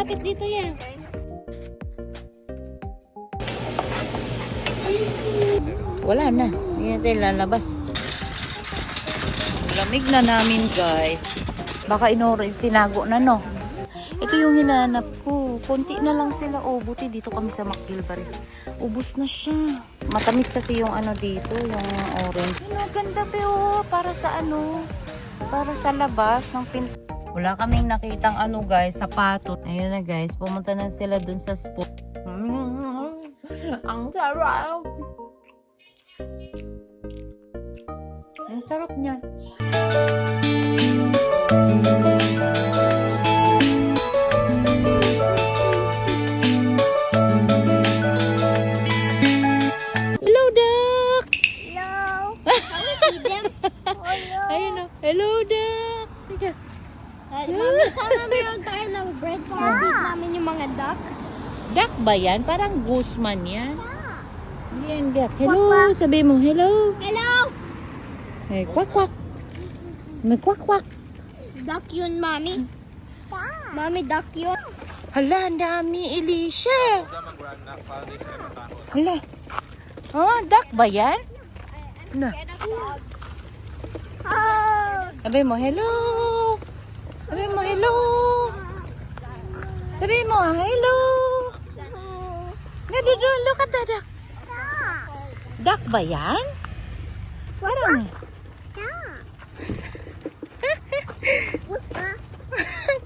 lapit dito yan. Wala na. Hindi natin lalabas. Lamig na namin, guys. Baka tinago na, no? Ito yung hinahanap ko. Konti na lang sila. Oh, buti dito kami sa McGilvery. Ubus na siya. Matamis kasi yung ano dito, yung orange. Ano, ganda pero para sa ano? Para sa labas ng Wala kaming nakitang ano, guys, sapato. Ayun na, guys. Pumunta na sila dun sa spot. Ang sarap! Ang sarap niya. Hello, duck! Hello. Can we feed them? Hello. Ayun na. Hello, duck! Mami, sana meron tayo ng bread para feed namin yung mga duck. Duck ba yan? Parang goose man yan. Hindi yan duck. Hello! Sabi mo, hello! Hello. May kwak-kwak. May kwak-kwak. Duck yun, Mami. Mami, duck yun. Hala, ang dami, Elisha. Hala. Oh, duck ba yan? Na. Scared of dogs. Oh. Sabi mo, hello. Sabi mo, hello. Sabi mo, hello. Look at the duck. Duck ba yan? Parang.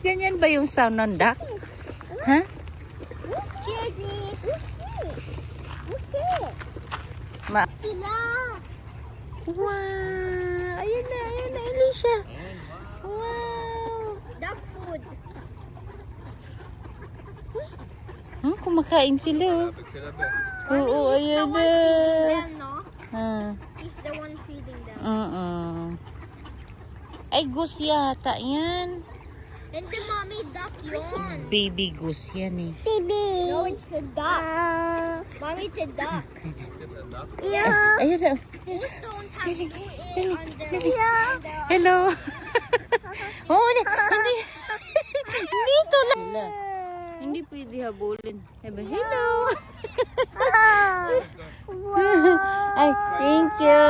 Ganyan ba yung sound ng duck? Ha? Ma. Sila. Wow! Ayan na, Elisha. Wow! Duck food. Kumakain sila. Oo, ayan na. Them, no? He's the one feeding them. Ay, goose yata yan. And the mommy duck yun. Baby goose yan eh. No, it's a duck. Mommy, it's a duck. Ayun na. Just don't have to do it on the... Hello. Oo, hindi. Dito lang. Hindi pwede habulin. Sabi, hello. Ay, thank you.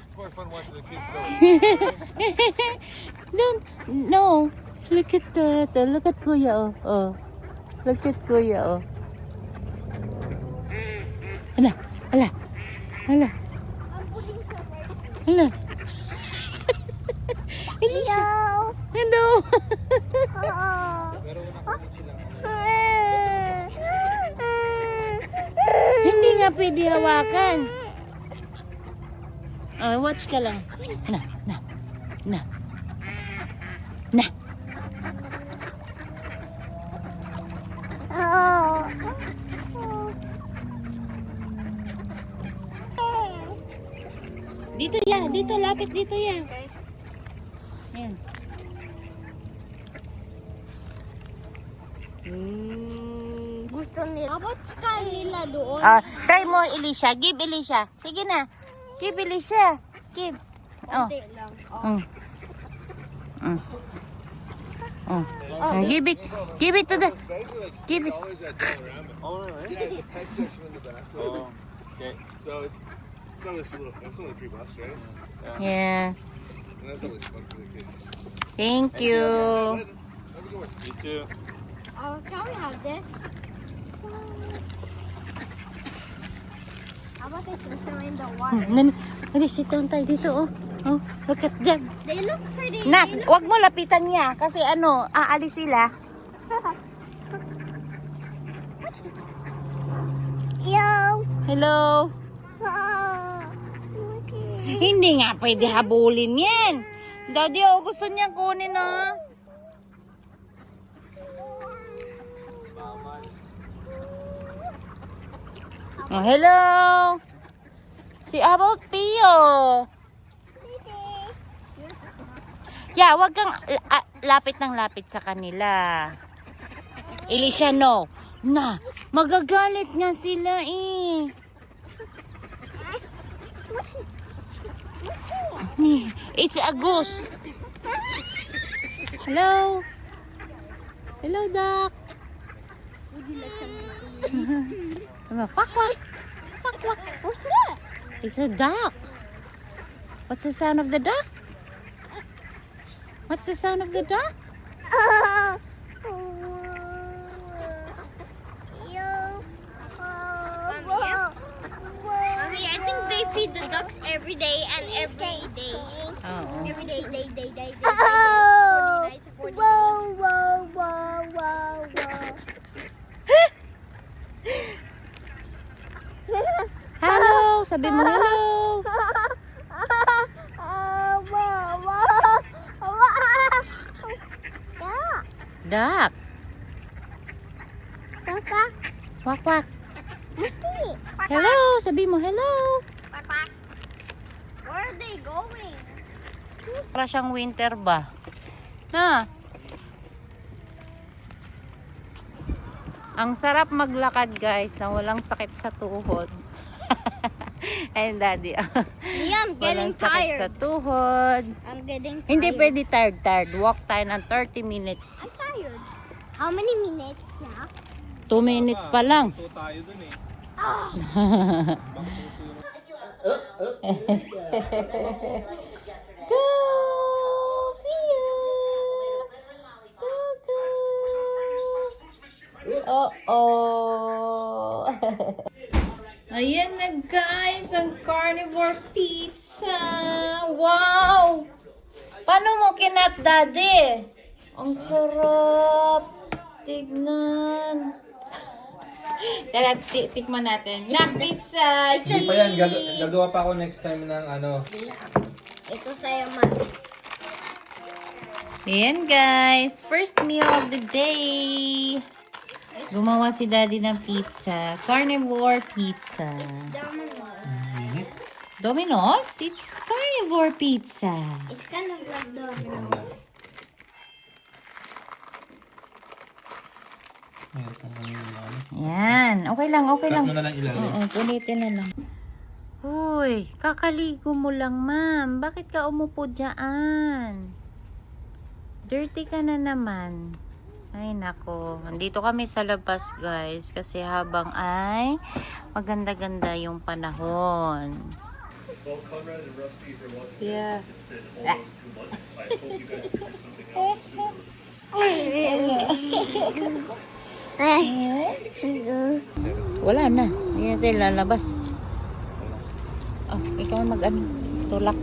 It's more fun watching the kids go. No. Look at that. Look at Kuya, oh. Look at Kuya, oh. Hala. Hala. Elisha. Hello. Hindi nga pwede hawakan. Watch ka lang. Na. Dito ya, dito lapit dito ya. Ayan. Gusto nila. What's ka nila doon? Try mo, Elisha. Give Elisha. Sige na. Give Elisha. Give. Oh. Konti lang. Give it. Give it to the. Give it. Dollars at Dollarama. Oh, really? Yeah, the pet section in the back. Oh, okay. So it's only it's only $3, right? Yeah. And that's always fun for the kids. Thank you. Have a good one. Me too. Can we have this? How about I throw in the water? Nani, sit down tayo dito, oh. Oh, look at them. They look pretty. Nak, wag mo lapitan niya kasi ano, aalis sila. Yo. Hello. Hindi nga pwede habulin yan. Daddy, oh, gusto niya kunin, oh. Oh, hello. Si about Pio. Yeah, wag kang lapit ng lapit sa kanila. Elisha, no. Na, magagalit nga sila eh. It's a goose. Hello. Hello, duck. Would you like some? Quack, quack. Quack, quack. What's that? It's a duck. What's the sound of the duck? What's the sound of the duck? Mommy, I think they feed the ducks every day and every day. Oo. Every day, day. 40 days. Hello! Sabi mo hello! Duck! Quack, quack. Hello! Sabi mo hello! Papa, where are they going? Para siyang winter ba? Ha? Ang sarap maglakad guys na walang sakit sa tuhod. Ayun daddy. Liam, Walang getting sakit sa tired. tuhod. I'm getting tired. Hindi pwede tired. Walk tayo ng 30 minutes. I'm tired. How many minutes now? 2 minutes pa lang. Ito tayo dun eh. Go! Pia! Go, go! Uh-oh! Ayan na guys, ang carnivore pizza! Wow! Paano mo kinat, daddy? Ang sarap! Tignan! Tara, tikman natin. Nak pizza! Hindi pa yan. Gagawa pa ako next time ng ano. Ito sa'yo, ma. Ayan guys, first meal of the day. Gumawa si daddy ng pizza. Carnivore pizza. Domino's? It's carnivore pizza. It's kind of like Domino's. Ayan, tanggalin mo na. Yan. Okay lang, okay lang. Cut mo na lang ilalim. Oo, punitin na lang. Uy, kakaligo mo lang, ma'am. Bakit ka umupo dyan? Dirty ka na naman. Ay, nako. Nandito kami sa labas, guys. Kasi habang ay maganda-ganda yung panahon. Well, Conrad and Rusty, for watching Yeah. this, it's been almost 2 months. I hope you guys figured something out soon. Wala na. Hindi natin lalabas. Oh, ikaw mag-ano. Tulak.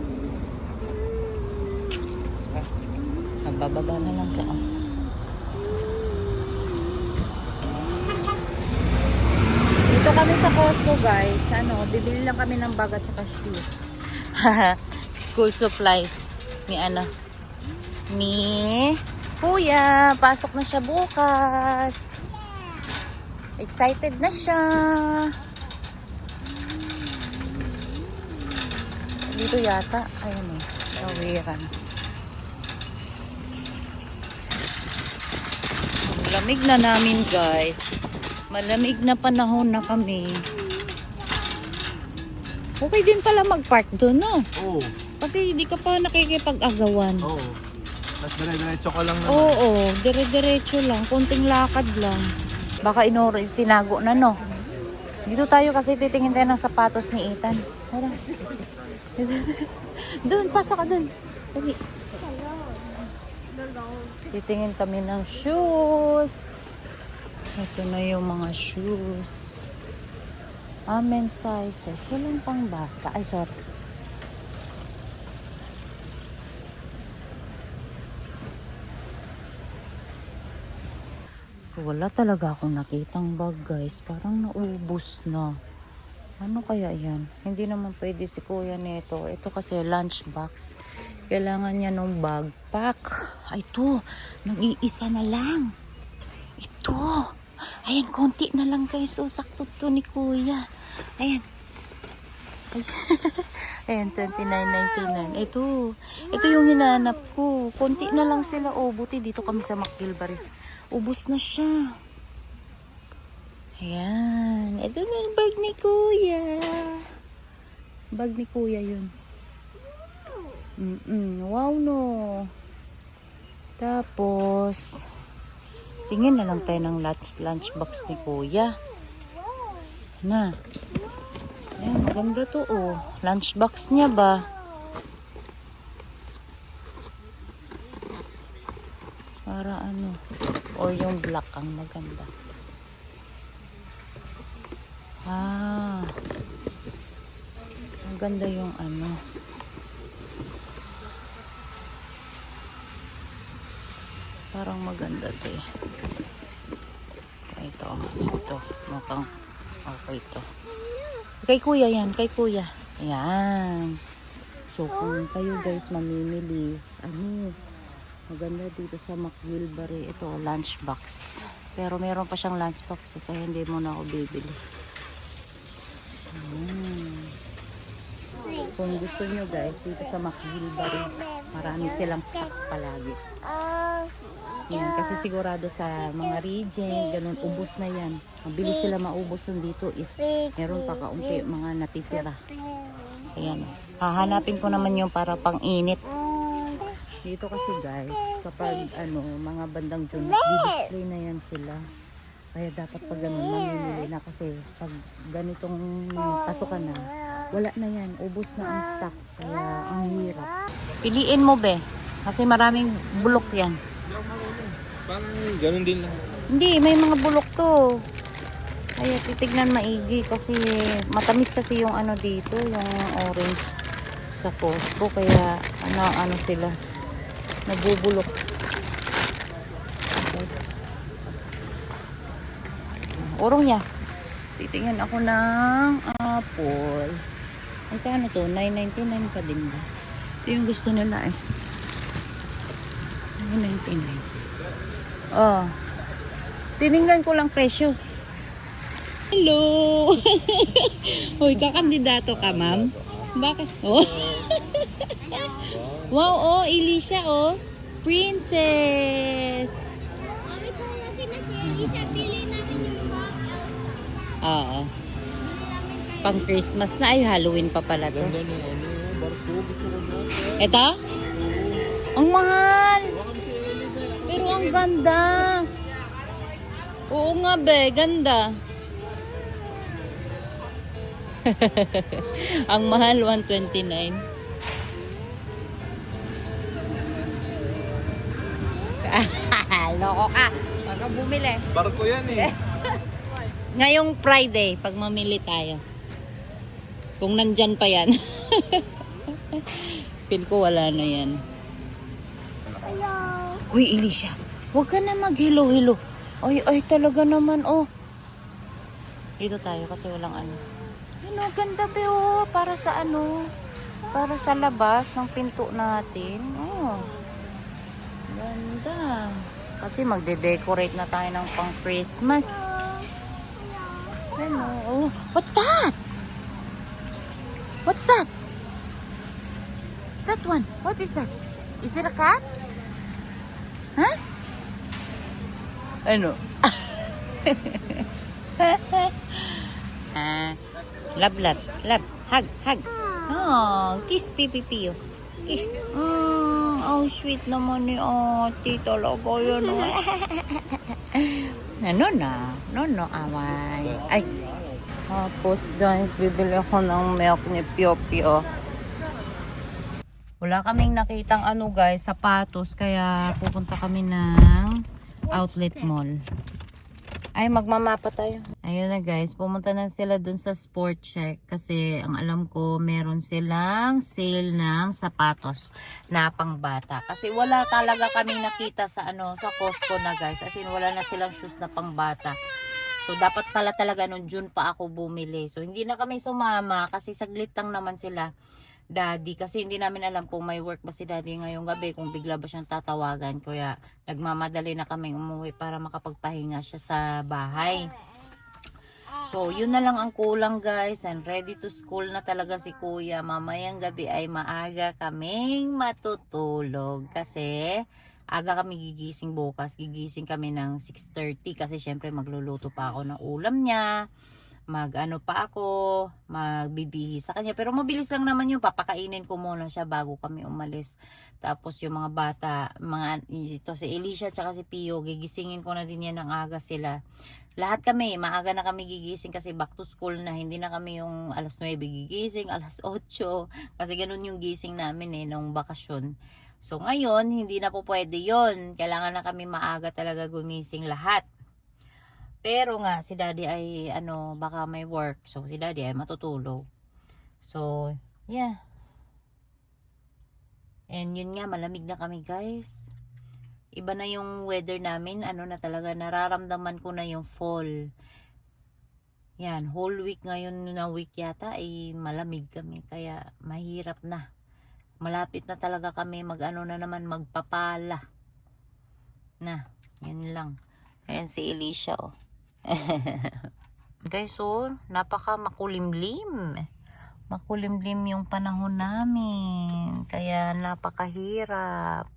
Bababa na lang siya. Oh. Dito kami sa Costco guys. Bibili lang kami ng bag at saka shoes. School supplies. Ni Kuya. Pasok na siya bukas. Excited na siya. Dito yata. Ayun eh. Kawiran. Malamig na namin guys. Malamig na panahon na kami. Okay din pala mag-park doon, no? Oo. Kasi hindi ka pa nakikipag-agawan. Oo. Tapos dire-diretso ka lang naman. Oo, dire-diretso lang. Konting lakad lang. Baka tinago na, no? Dito tayo kasi titingin tayo ng sapatos ni Ethan. Tara. Doon, pasok ka doon. Dali. Titingin kami ng shoes. Ito na yung mga shoes. Amen sizes. Walang pang bata. Ay, sorry. Wala talaga akong nakitang bag, guys. Parang naubos na. Ano kaya yan? Hindi naman pwede si kuya nito. Ito kasi lunchbox. Kailangan niya ng backpack. Ay, ito. Nag-iisa na lang. Ito. Ayan, konti na lang guys. So, sakto to ni kuya. Ayan. Ayan, $29.99. Ito yung hinahanap ko. Konti na lang sila. Oh, buti dito kami sa McGilvery. Ubus na siya. Ayan. Ito na yung bag ni kuya. Bag ni kuya yun. Wow, no. Tapos, Tingin na lang tayo ng lunchbox ni Kuya. Na. Ayan, maganda to oh. Lunchbox niya ba? Para ano? Or yung black ang maganda. Ah. Maganda yung ano. Parang maganda to eh. Ito. Mukhang okay to. Kay Kuya yan. Kay Kuya. Ayan. So, kung kayo guys mamimili, maganda dito sa McGilvery. Ito, lunchbox. Pero meron pa siyang lunchbox kaya hindi mo na ako bibili. Kung gusto nyo guys, dito sa McGilvery, marami silang stock palagi. Yan, kasi sigurado sa mga reject, ganun, ubos na yan. Mabilis sila maubos nun dito is meron pa kaunti mga natitira. Ayan. Hahanapin ko naman yung para pang init. Dito kasi guys, kapag mga bandang June, di-display na yan sila. Kaya dapat pag ganun, mamimili na kasi pag ganitong pasukan na, wala na yan. Ubos na ang stock. Kaya ang hirap. Piliin mo be. Kasi maraming bulok yan. Parang ganun din lang. Hindi, may mga bulok to. Kaya titignan maigi kasi matamis kasi yung dito, yung orange sa Costco. Kaya ano sila, nabubulok. Orong niya. Titingnan ako ng apple. Ang kano to? 9.99 pa din ba? Ito yung gusto nila eh. 9.99. Oh. Tiningnan ko lang presyo. Hello. Hoy, kakandidato ka, ma'am? Bakit? Oh. Wow, oh, Elisha, oh. Princess. Mami, kung natin na si Elisa, pili namin yung rock Elsa. Oo. Pang Christmas na. Ay, Halloween pa pala to. Ganda nung barko. Gusto ko na. Ito? Ang mahal. Pero ang ganda. Oo nga be, ganda. Ang mahal, 129. Loko ka. Huwag kang bumili. Barko yan eh. Ngayong Friday, pag mamili tayo. Kung nandyan pa yan. Pin ko wala na yan. Hello. Uy, Elisha. Huwag ka na mag-hilo-hilo. Ay, talaga naman, oh. Dito tayo kasi walang ano. Ganda ba, oh. Para sa para sa labas ng pinto natin. Oh. Ganda. Kasi magde-decorate na tayo ng pang Christmas. Hello. Oh, what's that? What's that? That one. What is that? Is it a cat? Huh? Ano? Love. Hug. Oh, kiss pipi. Kiss. Oh, sweet naman ni ate. Talaga yun. No, away. Ay. Tapos guys, bibili ako ng milk ni Pio Pio. Wala kaming nakitang guys, sapatos. Kaya pupunta kami ng outlet mall. Ay, magmamapa tayo. Ayun na guys, pumunta na sila dun sa Sport Check. Kasi ang alam ko, meron silang sale ng sapatos na pangbata. Kasi wala talaga kaming nakita sa sa Costco na guys. As in, wala na silang shoes na pangbata. So, dapat pala talaga nung June pa ako bumili. So, hindi na kami sumama kasi saglit lang naman sila. Daddy, kasi hindi namin alam kung may work ba si Daddy ngayong gabi, kung bigla ba siyang tatawagan. Kaya nagmamadali na kami umuwi para makapagpahinga siya sa bahay. So yun na lang ang kulang guys, and ready to school na talaga si Kuya. Mamayang gabi ay maaga kaming matutulog kasi aga kami gigising bukas. Gigising kami ng 6:30 kasi syempre magluluto pa ako ng ulam niya. Mag-ano pa ako, magbibihis sa kanya. Pero mabilis lang naman yun. Papakainin ko muna siya bago kami umalis. Tapos yung mga bata, ito si Elisha at si Pio, gigisingin ko na din yan ng aga sila. Lahat kami, maaga na kami gigising kasi back to school na. Hindi na kami yung alas 9 gigising, alas 8. Kasi ganun yung gising namin nung bakasyon. So ngayon, hindi na po pwede yon. Kailangan na kami maaga talaga gumising lahat. Pero nga, si daddy ay, baka may work. So, si daddy ay matutulog. So, yeah. And yun nga, malamig na kami guys. Iba na yung weather namin. Na talaga, nararamdaman ko na yung fall. Yan, whole week ngayon na week yata ay malamig kami. Kaya, mahirap na. Malapit na talaga kami na naman, magpapala. Na, yun lang. Ayan si Elisha, oh. Guys, napaka makulimlim. Makulimlim yung panahon namin. Kaya napakahirap.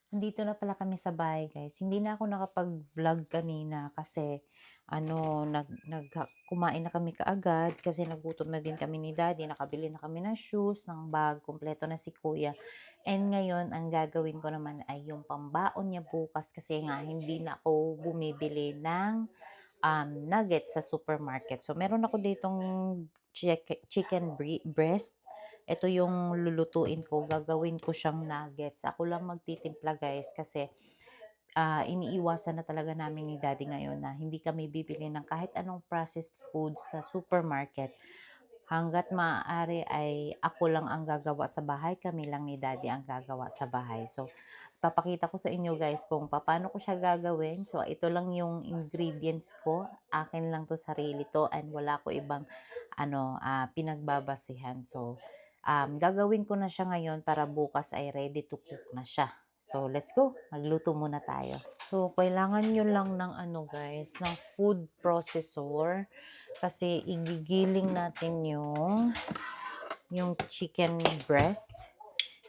Dito na pala kami sa bahay, guys. Hindi na ako nakapag-vlog kanina kasi kumain na kami kaagad kasi nagutom na din kami ni daddy. Nakabili na kami ng shoes, ng bag, kompleto na si kuya. And ngayon, ang gagawin ko naman ay yung pambaon niya bukas kasi nga hindi na ako bumibili ng nuggets sa supermarket. So, meron ako ditong chicken breast. Ito yung lulutuin ko. Gagawin ko siyang nuggets. Ako lang magtitimpla guys kasi iniiwasan na talaga namin ni daddy ngayon na hindi kami bibili ng kahit anong processed foods sa supermarket. Hanggat maaari ay ako lang ang gagawa sa bahay. Kami lang ni daddy ang gagawa sa bahay. So, papakita ko sa inyo guys kung paano ko siya gagawin. So, ito lang yung ingredients ko. Akin lang to, sarili to, and wala ko ibang pinagbabasihan. So, gagawin ko na siya ngayon para bukas ay ready to cook na siya. So, let's go. Magluto muna tayo. So, kailangan nyo lang ng guys, ng food processor. Kasi igigiling natin yung chicken breast.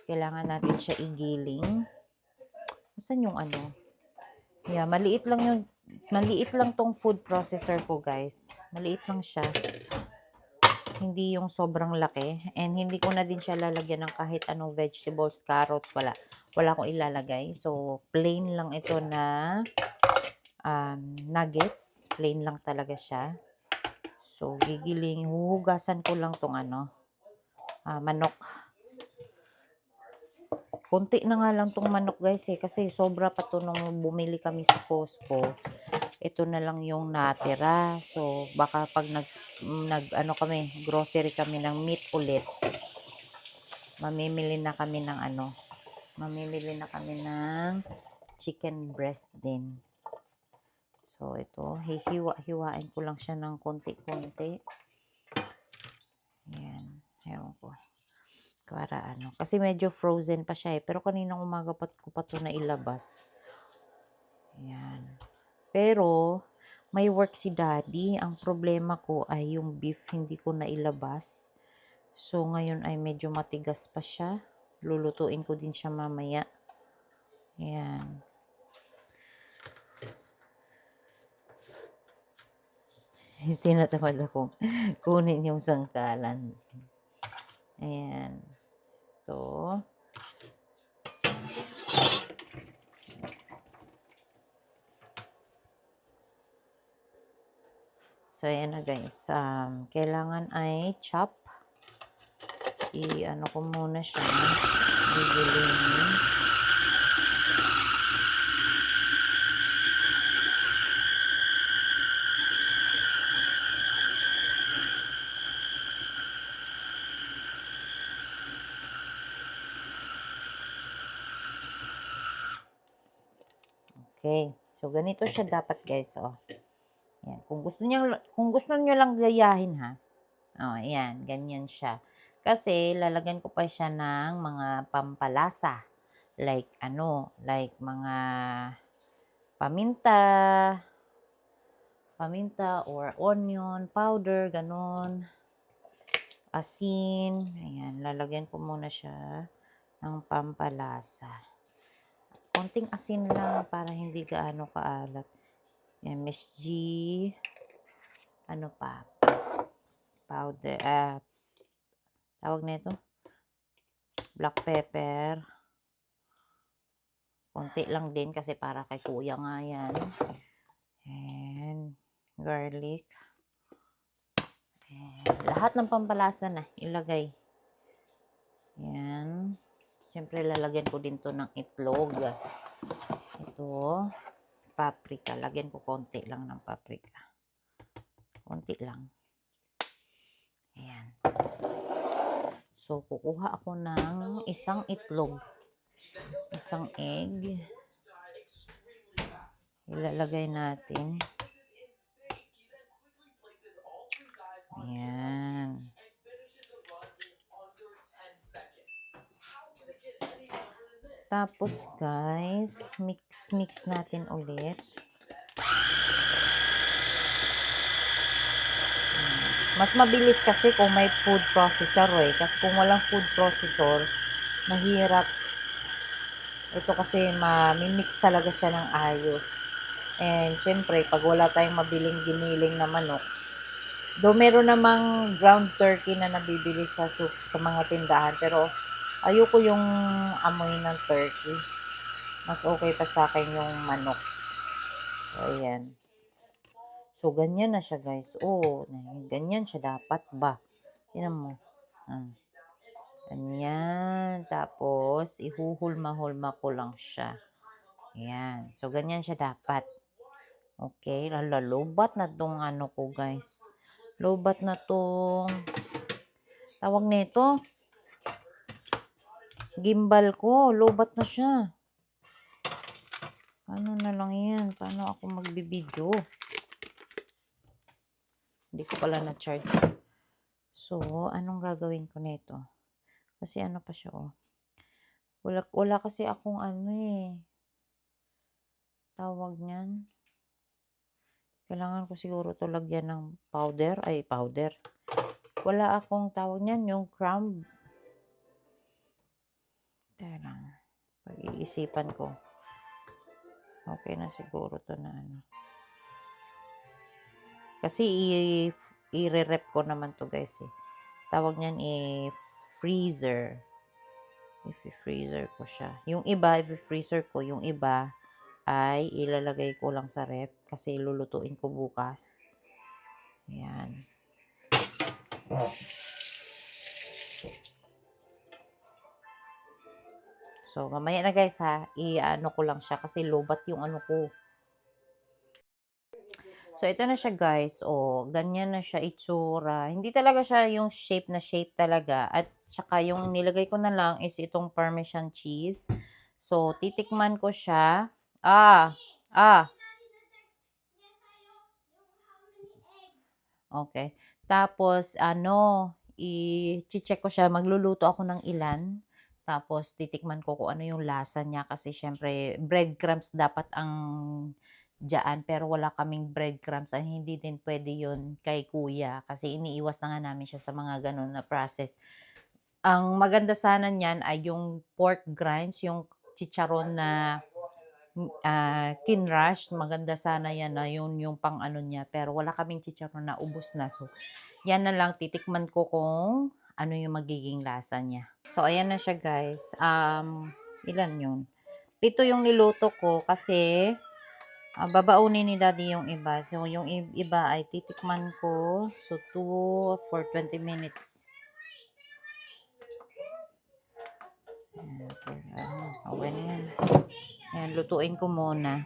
Kailangan natin siya igiling. Saan yung Yeah, maliit lang tong food processor ko guys. Maliit lang siya. Hindi yung sobrang laki. And hindi ko na din siya lalagyan ng kahit anong vegetables, carrots, wala. Wala akong ilalagay. So, plain lang ito na nuggets. Plain lang talaga siya. So, huhugasan ko lang tong manok. Konti na nga lang tong manok guys kasi sobra pa to nung bumili kami sa Costco. Ito na lang yung natira. So, baka pag kami, grocery kami ng meat ulit, mamimili na kami ng chicken breast din. So, ito, hihiwa-hiwain ko lang siya ng konti-konti. Ayan, ewan ko. Para kasi medyo frozen pa siya pero kaninang umaga ko pa to na ilabas. Ayan. Pero, may work si daddy. Ang problema ko ay yung beef hindi ko na ilabas. So, ngayon ay medyo matigas pa siya. Lulutuin ko din siya mamaya. Ayan. Tinatamad akong kunin yung sangkalan. Ayan. So, ayan na guys. Kailangan ay chop. Ko muna siya. Gigilingin. Okay. So, ganito siya dapat guys. Yan. Kung gusto niyo lang gayahin ha. Ayan. Ganyan siya. Kasi, lalagyan ko pa siya ng mga pampalasa. Like, mga paminta or onion powder, ganon. Asin. Ayan. Lalagyan ko muna siya ng pampalasa. Konting asin lang para hindi gaano kaalat. Yan, MSG. powder, tawag nito, black pepper. Konti lang din kasi para kay kuya nga yan. And garlic. And lahat ng pampalasa na ilagay. Yan. Siyempre lalagyan ko din to ng itlog. Ito, paprika. Lagyan ko konti lang ng paprika. Konti lang. Ayan. So, kukuha ako ng isang itlog. Isang egg. Ilalagay natin. Ayan. Tapos guys, mix natin ulit. Mas mabilis kasi kung may food processor eh. Kasi kung walang food processor, mahirap. Ito kasi mamimix talaga siya ng ayos. And syempre, pag wala tayong mabiling giniling na manok, do meron namang ground turkey na nabibili sa mga tindahan. Pero ayoko yung amoy ng turkey. Mas okay pa sa akin yung manok. So, ayan. So, ganyan na siya, guys. Oh, ganyan siya dapat ba? Tingnan mo. Ganyan. Tapos, ihuhulma-hulma ko lang siya. Ayan. So, ganyan siya dapat. Okay. Lobat na tong ano ko, guys. Lobat na tong tawag nito. Gimbal ko. Lobat na siya. Ano na lang yan? Paano ako magbibideo? Hindi ko pala na-charge. So, anong gagawin ko nito? Kasi ano pa siya, oh. Wala kasi akong ano eh. Tawag niyan. Kailangan ko siguro to lagyan ng powder. Ay, powder. Wala akong tawag niyan, yung crumb. Kaya lang. Pag-iisipan ko. Okay na siguro to na ano. Kasi i-re-rep ko naman to guys eh. Tawag niyan freezer. I-freezer ko siya. Yung iba, i-freezer ko. Yung iba ay ilalagay ko lang sa rep kasi lulutuin ko bukas. Ayan. So, mamaya na guys ha. I-ano ko lang siya kasi lobat yung ano ko. So, ito na siya guys. O, ganyan na siya itsura. Hindi talaga siya yung shape na shape talaga. At saka yung nilagay ko na lang is itong Parmesan cheese. So, titikman ko siya. Okay. Tapos, i-check ko siya. Magluluto ako ng ilan. Tapos, titikman ko kung ano yung lasa niya. Kasi, syempre, breadcrumbs dapat ang dyan. Pero, wala kaming breadcrumbs. Hindi din pwede yun kay kuya. Kasi, iniiwas na nga namin siya sa mga ganun na process. Ang maganda sana niyan ay yung pork grinds, yung chicharon na kinrush. Maganda sana yan na yung pang ano niya. Pero wala kaming chicharon na ubos na. So, yan na lang. Titikman ko kung ano yung magiging lasa niya. So, ayan na siya guys. Ilan yun? Ito yung niluto ko kasi babaunin ni daddy yung iba. So, yung iba ay titikman ko. So, 2 for 20 minutes. Okay na yan. Ayan, lutuin ko muna.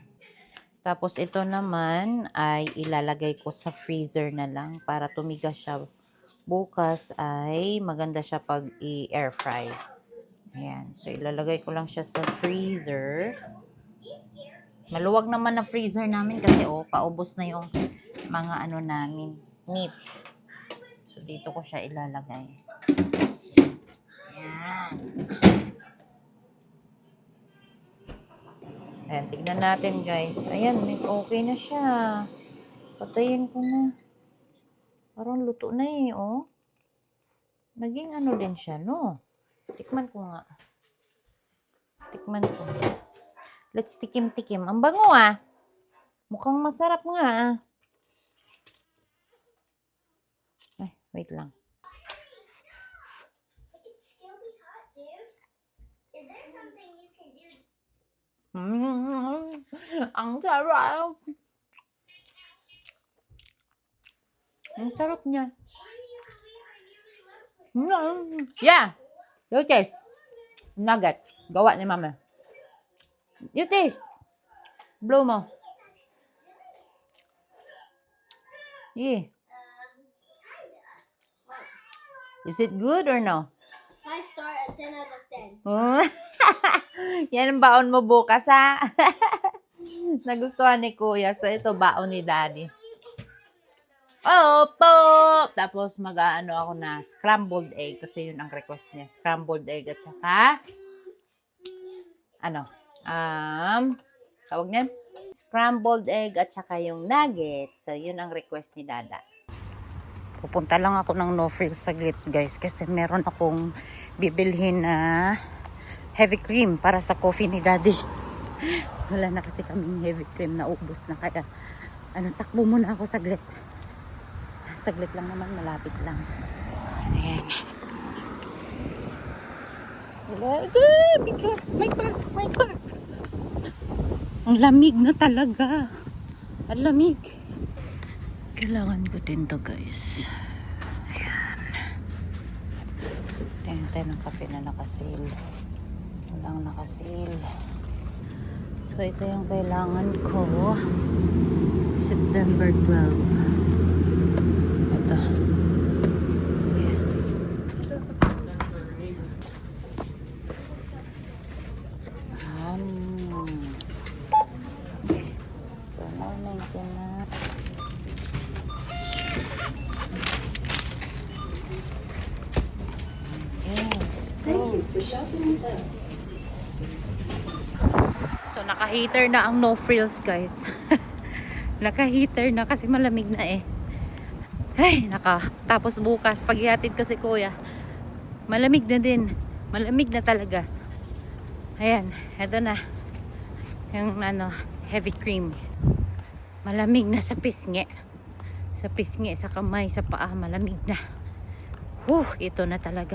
Tapos ito naman ay ilalagay ko sa freezer na lang para tumigas siya. Bukas ay maganda siya pag i-air fry. Ayan. So ilalagay ko lang siya sa freezer. Maluwag naman na freezer namin kasi paubos na yung mga ano namin. Meat. So dito ko siya ilalagay. Ayan. Ayan, tignan natin guys. Ayan, okay na siya. Patayin ko na. Parang luto na eh, oh. Naging ano din siya, no? Tikman ko nga. Tikman ko. Let's tikim-tikim. Ang bango ah. Mukhang masarap nga ah. Ay, Wait lang. It could still be hot, dude. Is there something you can do? Ang sarap. Ang sarap niya. Yeah. You taste. Nugget. Gawa ni mama. You taste. Blow mo. Yeah. Is it good or no? 5 star and 10 out of 10. Yan ang baon mo bukas, ha? Nagustuhan ni Kuya. So, ito baon ni Daddy. Opo! Tapos, mag-ano ako na scrambled egg. Kasi yun ang request niya. Scrambled egg at saka tawag niyan? Scrambled egg at saka yung nuggets. So, yun ang request ni Dada. Pupunta lang ako ng No Frills saglit, guys. Kasi meron akong bibilhin na heavy cream para sa coffee ni Daddy. Wala na kasi kaming heavy cream na ubos na. Kaya, takbo muna ako saglit. Saglit lang naman, malapit lang. Ayan. My car. Ang lamig na talaga. Ang lamig. Kailangan ko din to, guys. Ayan. Tingnan tayo ng kape na nakasil. Walang nakasil. So, ito yung kailangan ko. September 12. Ito. Ayan. Okay. So, morning ko na. So, naka-heater na ang No Frills, guys. Naka-heater na kasi malamig na eh. Ay, tapos bukas, pag-ihatid ko si Kuya, malamig na din. Malamig na talaga. Ayan, eto na. Yung heavy cream. Malamig na sa pisngi. Sa pisngi, sa kamay, sa paa, malamig na. Ito na talaga.